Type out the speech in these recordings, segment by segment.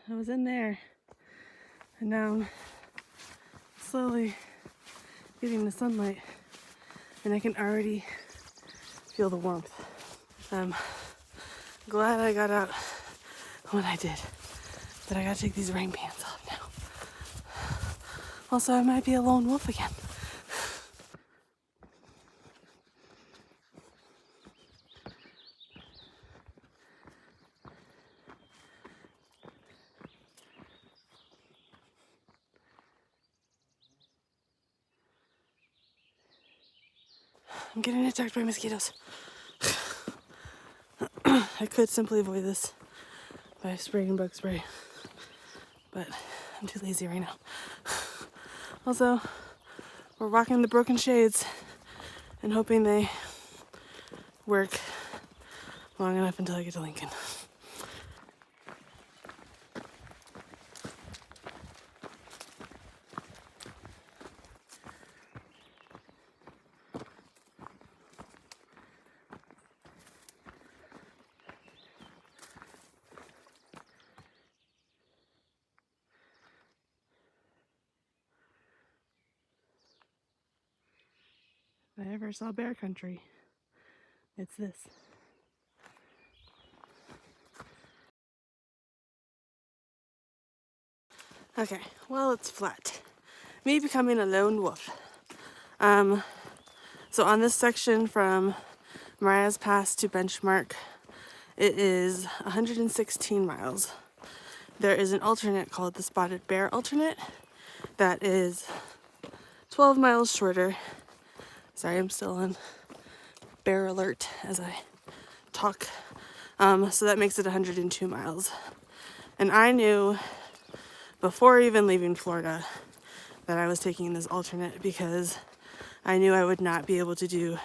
I was in there, and now I'm slowly getting the sunlight, and I can already feel the warmth. I'm glad I got out when I did, but I gotta take these rain pants off now. Also, I might be a lone wolf again. I'm getting attacked by mosquitoes. I could simply avoid this by spraying bug spray, but I'm too lazy right now. Also, we're walking the broken shades and hoping they work long enough until I get to Lincoln. If I ever saw bear country, it's this. Okay, well, it's flat. Me becoming a lone wolf. So on this section from Mariah's Pass to Benchmark, it is 116 miles. There is an alternate called the Spotted Bear alternate that is 12 miles shorter. Sorry, I'm still on bear alert as I talk. So that makes it 102 miles. And I knew before even leaving Florida that I was taking this alternate because I knew I would not be able to do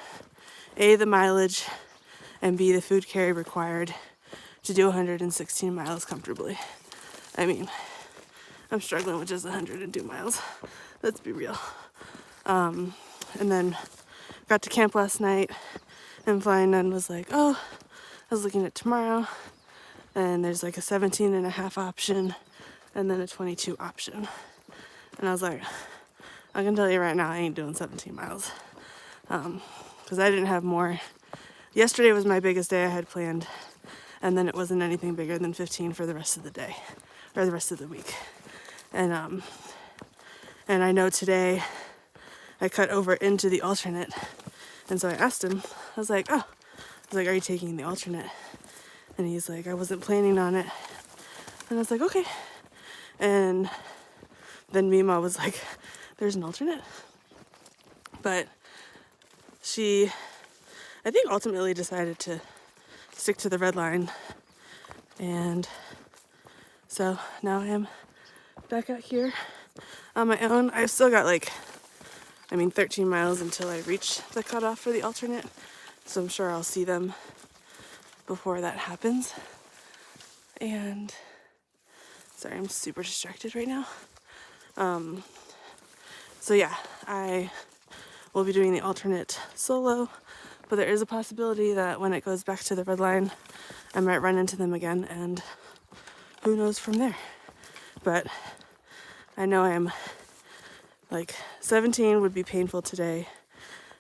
A, the mileage, and B, the food carry required to do 116 miles comfortably. I mean, I'm struggling with just 102 miles. Let's be real. And then got to camp last night, and Flying Nun was like, oh, I was looking at tomorrow, and there's like a 17.5 option, and then a 22 option. And I was like, I can tell you right now, I ain't doing 17 miles. Because I didn't have more. Yesterday was my biggest day I had planned, and then it wasn't anything bigger than 15 for the rest of the day, or the rest of the week. And I know today I cut over into the alternate, and so I asked him, I was like, are you taking the alternate? And he's like, I wasn't planning on it. And I was like, okay. And then Mima was like, there's an alternate. But she, I think, ultimately decided to stick to the red line. And so now I am back out here on my own. I've still got 13 miles until I reach the cutoff for the alternate. So I'm sure I'll see them before that happens. And sorry, I'm super distracted right now. So yeah, I will be doing the alternate solo, but there is a possibility that when it goes back to the red line, I might run into them again, and who knows from there. But I know I'm 17 would be painful today.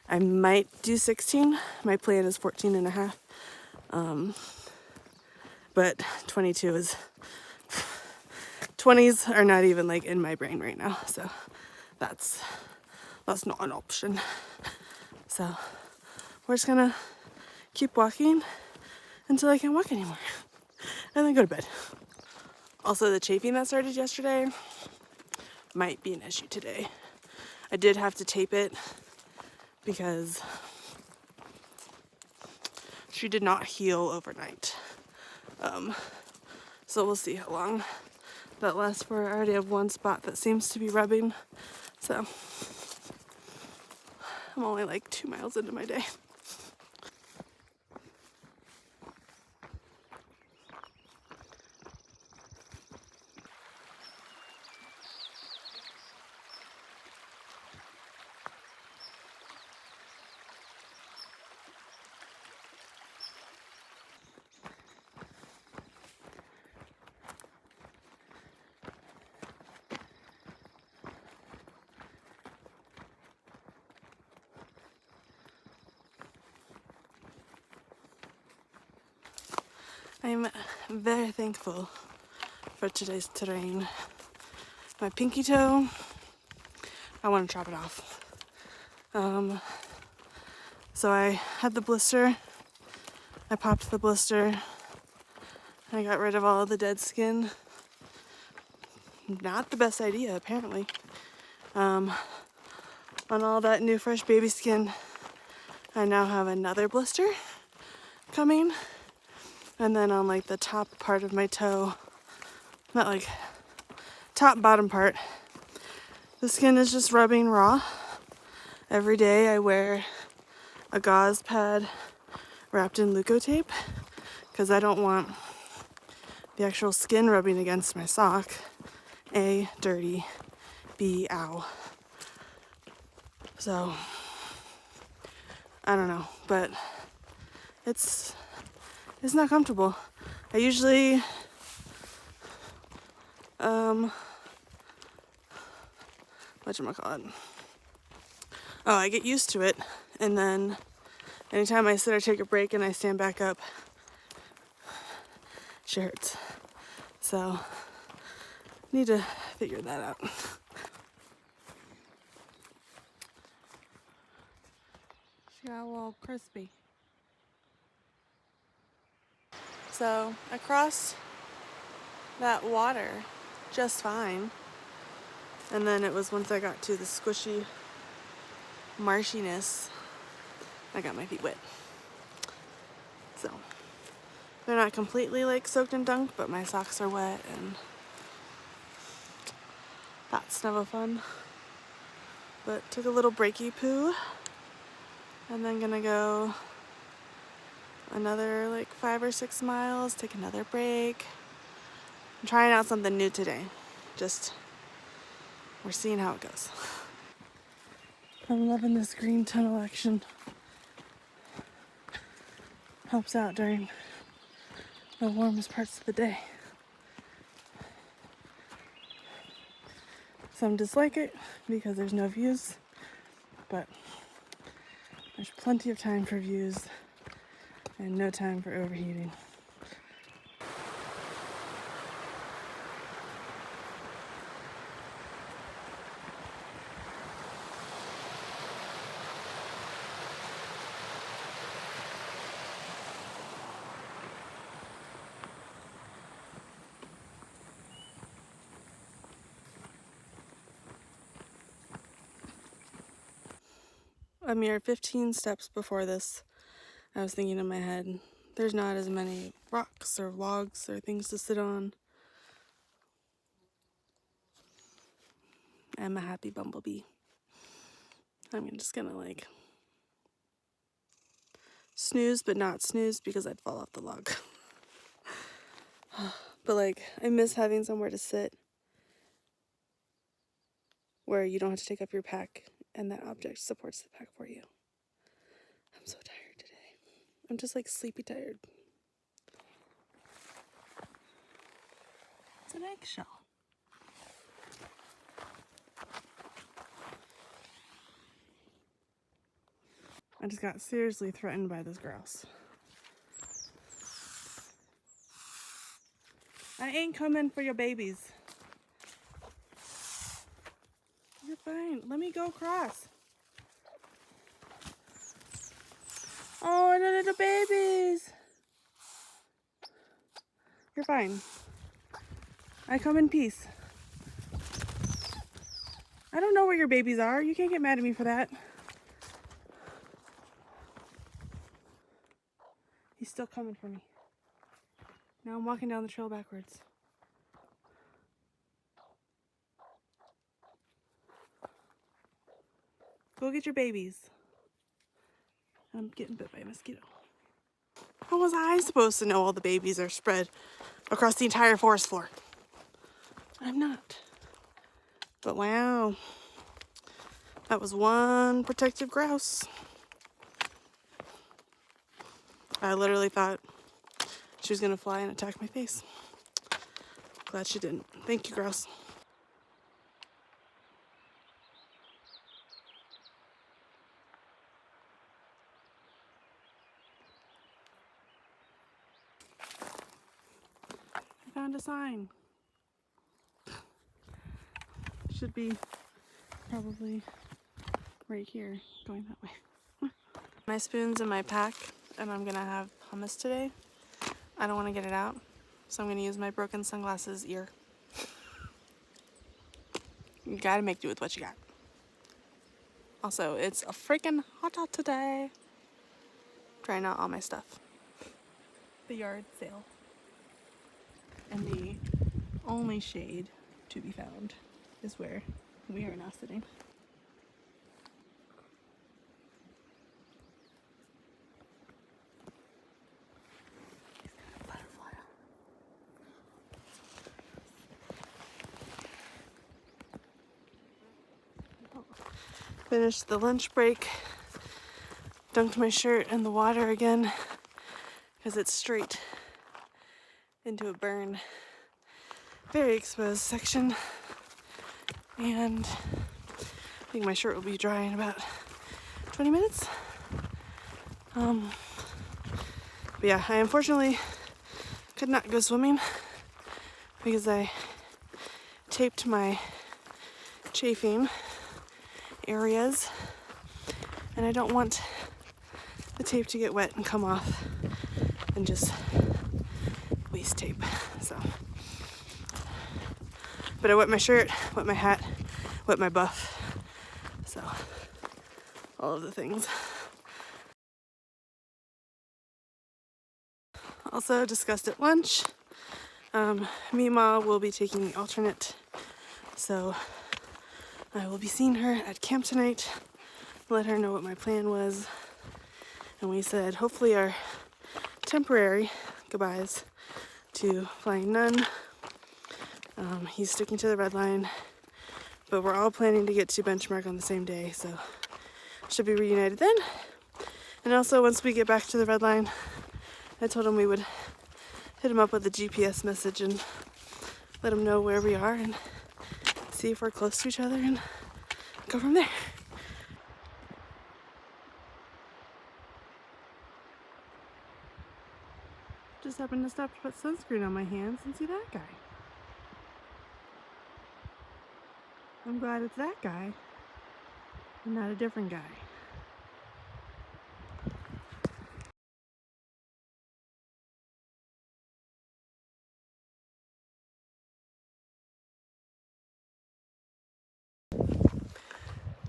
I might do 16. My plan is 14.5. But 22 is, 20s are not even in my brain right now. So that's not an option. So we're just gonna keep walking until I can't walk anymore, and then go to bed. Also, the chafing that started yesterday might be an issue today. I did have to tape it because she did not heal overnight. So we'll see how long that lasts for. I already have one spot that seems to be rubbing, so I'm only 2 miles into my day. I'm very thankful for today's terrain. My pinky toe, I want to chop it off. So I had the blister, I popped the blister, I got rid of all of the dead skin. Not the best idea, apparently. On all that new fresh baby skin, I now have another blister coming. And then on like the top part of my toe, not like top bottom part, the skin is just rubbing raw. Every day I wear a gauze pad wrapped in Leukotape because I don't want the actual skin rubbing against my sock. A, dirty, B, ow. So, I don't know, but it's not comfortable. I usually, whatchamacallit? Oh, I get used to it, and then anytime I sit or take a break and I stand back up, she hurts. So, need to figure that out. She got a little crispy. So, I crossed that water just fine. And then it was once I got to the squishy marshiness, I got my feet wet. So, they're not completely like soaked in dunk, but my socks are wet and that's never fun. But took a little breaky poo and then gonna go another like 5 or 6 miles, take another break. I'm trying out something new today. Just, we're seeing how it goes. I'm loving this green tunnel action. Helps out during the warmest parts of the day. Some dislike it because there's no views, but there's plenty of time for views and no time for overheating. A mere 15 steps before this, I was thinking in my head, there's not as many rocks or logs or things to sit on. I'm a happy bumblebee. I'm just gonna like snooze but not snooze because I'd fall off the log. But like, I miss having somewhere to sit where you don't have to take up your pack and that object supports the pack for you. I'm so tired today. I'm just like sleepy tired. It's an eggshell. I just got seriously threatened by this grouse. I ain't coming for your babies. You're fine. Let me go across. Oh, the little babies. You're fine. I come in peace. I don't know where your babies are. You can't get mad at me for that. He's still coming for me. Now I'm walking down the trail backwards. Go get your babies. I'm getting bit by a mosquito. How was I supposed to know all the babies are spread across the entire forest floor? I'm not. But wow. That was one protective grouse. I literally thought she was gonna fly and attack my face. Glad she didn't. Thank you, grouse. found a sign. Should be probably right here, going that way. My spoon's in my pack, and I'm gonna have hummus today. I don't want to get it out, so I'm gonna use my broken sunglasses ear. You gotta make do with what you got. Also, it's a freaking hot out today. Trying out all my stuff. The yard sale. And the only shade to be found is where we are now sitting. Finished the lunch break. Dunked my shirt in the water again because it's straight into a burn. Very exposed section. And I think my shirt will be dry in about 20 minutes. But yeah, I unfortunately could not go swimming because I taped my chafing areas, and I don't want the tape to get wet and come off and just waste tape. So, but I wet my shirt, wet my hat, wet my buff. So, all of the things. Also discussed at lunch, Mima will be taking the alternate, so I will be seeing her at camp tonight, let her know what my plan was, and we said hopefully our temporary goodbyes to Flying Nun. He's sticking to the red line, but we're all planning to get to Benchmark on the same day, so should be reunited then. And also once we get back to the red line, I told him we would hit him up with a GPS message and let him know where we are and see if we're close to each other and go from there. Just happened to stop to put sunscreen on my hands and see that guy. I'm glad it's that guy and not a different guy.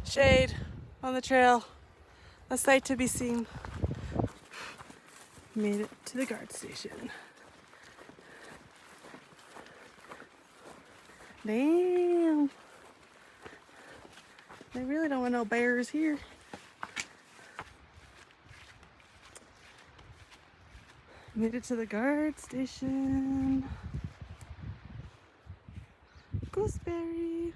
Shade on the trail, a sight to be seen. Made it to the guard station. Damn. They really don't want no bears here. Made it to the guard station. Gooseberry.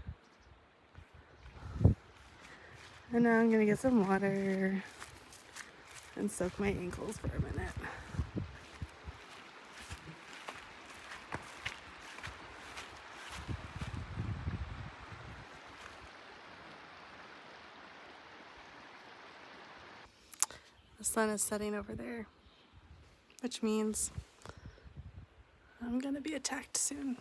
And now I'm gonna get some water and soak my ankles for a minute. The sun is setting over there, which means I'm gonna be attacked soon.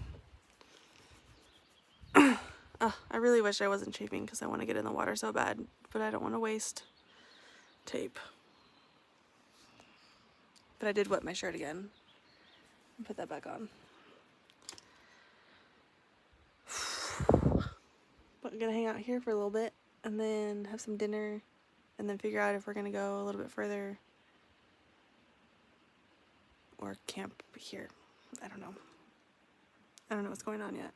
I really wish I wasn't chafing because I want to get in the water so bad, but I don't want to waste tape. But I did wet my shirt again and put that back on. But I'm gonna hang out here for a little bit and then have some dinner and then figure out if we're gonna go a little bit further or camp here. I don't know. I don't know what's going on yet.